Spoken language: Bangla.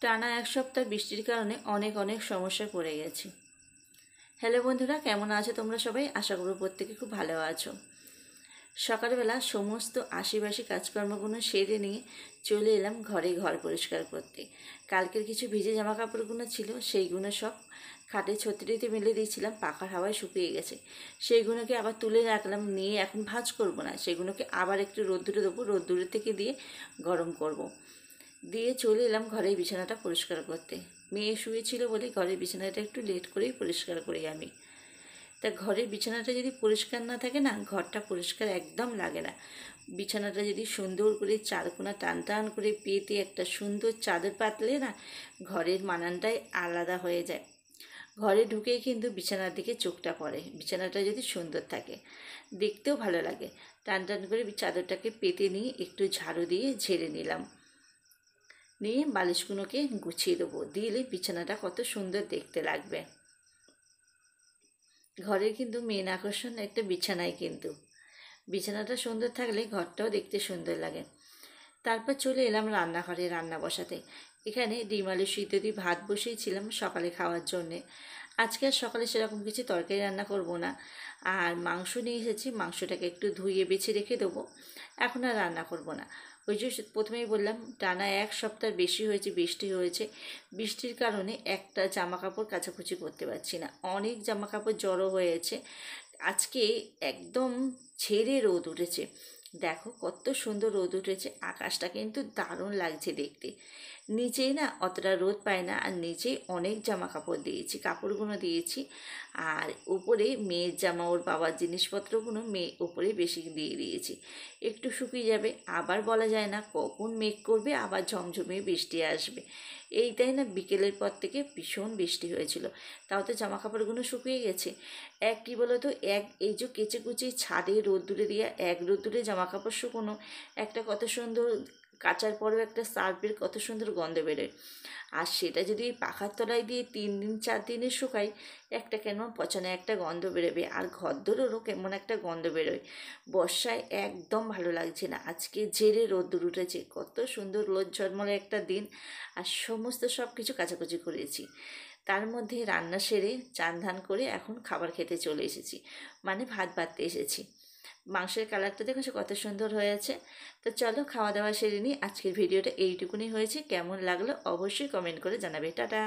টানা এক সপ্তাহ বৃষ্টির কারণে অনেক সমস্যায় পড়ে গেছি। হ্যালো বন্ধুরা, কেমন আছো তোমরা সবাই? আশা করব প্রত্যেকে খুব ভালো আছো। সকালবেলা সমস্ত আশিবাসী কাজকর্মগুলো সেরে নিয়ে চলে এলাম ঘর পরিষ্কার করতে। কালকের কিছু ভিজে জামা কাপড়গুলো ছিল, সেইগুলো সব খাটে ছত্রিতে মেলে দিয়েছিলাম, পাখার হাওয়ায় শুকিয়ে গেছে। সেইগুলোকে আবার তুলে রাখলাম, নিয়ে এখন ভাঁজ করব না, সেগুলোকে আবার একটু রোদ্দুরে দেবো, রোদ্দুরে থেকে দিয়ে গরম করব। দিয়ে চলে এলাম ঘরের বিছানাটা পরিষ্কার করতে। মেয়ে শুয়েছিল বলে ঘরের বিছানাটা একটু লেট করেই পরিষ্কার করি আমি। তা ঘরের বিছানাটা যদি পরিষ্কার না থাকে না, ঘরটা পরিষ্কার একদম লাগে না। বিছানাটা যদি সুন্দর করে চারকোনা টান টান করে পেতে একটা সুন্দর চাদর পাতলে না, ঘরের মানানটাই আলাদা হয়ে যায়। ঘরে ঢুকেই কিন্তু বিছানার দিকে চোখটা পড়ে, বিছানাটা যদি সুন্দর থাকে দেখতেও ভালো লাগে। টান টান করে চাদরটাকে পেতে নিয়ে একটু ঝাড়ু দিয়ে ঝেড়ে নিলাম, নিয়ে বালিশগুলোকে গুছিয়ে দেবো, দিলে বিছানাটা কত সুন্দর দেখতে লাগবে। ঘরের কিন্তু মেন আকর্ষণ একটা বিছানায়, কিন্তু বিছানাটা সুন্দর থাকলে ঘরটাও দেখতে সুন্দর লাগে। তারপর চলে এলাম রান্নাঘরে রান্না বসাতে। এখানে ডিম আলু সিদ্ধ দিয়ে ভাত বসিয়েছিলাম সকালে খাওয়ার জন্যে। আজকে আর সকালে সেরকম কিছু তরকারি রান্না করব না। আর মাংস নিয়ে এসেছি, মাংসটাকে একটু ধুয়ে বেছে রেখে দেবো, এখন আর রান্না করব না। ওই যে প্রথমেই বললাম, টানা এক সপ্তাহ বেশি হয়েছে, বৃষ্টি হয়েছে। বৃষ্টির কারণে একটা জামা কাপড় কাচাকুচি করতে পারছি না, অনেক জামা কাপড় জড়ো হয়েছে। আজকে একদম ঝেড়ে রোদ উঠেছে, দেখো কত সুন্দর রোদ উঠেছে, আকাশটা কিন্তু দারুণ লাগছে দেখতে। নিচেই না অতটা রোদ পায় না, আর নিচেই অনেক জামা কাপড় দিয়েছি, কাপড়গুলো দিয়েছি। আর উপরে মেয়ের জামা, ওর বাবার জিনিসপত্রগুলো মেয়ে উপরে বেশি দিয়ে দিয়েছি, একটু শুকিয়ে যাবে। আবার বলা যায় না কখন মেঘ করবে, আবার ঝমঝমে বৃষ্টি আসবে। এইটাই না, বিকেলের পর থেকে ভীষণ বৃষ্টি হয়েছিল, তাও তো জামা কাপড়গুলো শুকিয়ে গেছে। এক কী বলো তো, এই যে কেচে কুচে ছাদে রোদ্দুরে দিয়ে রোদ্দুরে জামা কাপড় শুকোনো, একটা কত সুন্দর, কাচার পরেও একটা সার্ফের কত সুন্দর গন্ধ বেরোয়। আর সেটা যদি পাখার তলায় দিয়ে 3 দিন 4 দিনে শুকাই, একটা কেমন পচানো একটা গন্ধ বেরোবে, আর ঘরদোরেরও কেমন একটা গন্ধ বেরোয়। বর্ষায় একদম ভালো লাগছে না। আজকে ঝেড়ে রোদ্দুর উঠেছে, কত সুন্দর রোদ ঝলমলে একটা দিন। আর সমস্ত সব কিছু কাচাকুচি করেছি। তার মধ্যে রান্না সেরে চান ধান করে এখন খাবার খেতে চলে এসেছি, মানে ভাত বাড়তে এসেছি। মাংসের কালারটা দেখেছো কত সুন্দর হয়েছে। তো চলো খাওয়া দাওয়া সেরে নিই। আজকের ভিডিওটা এইটুকুনি হয়েছে, কেমন লাগলো অবশ্যই কমেন্ট করে জানাবে। টাটা।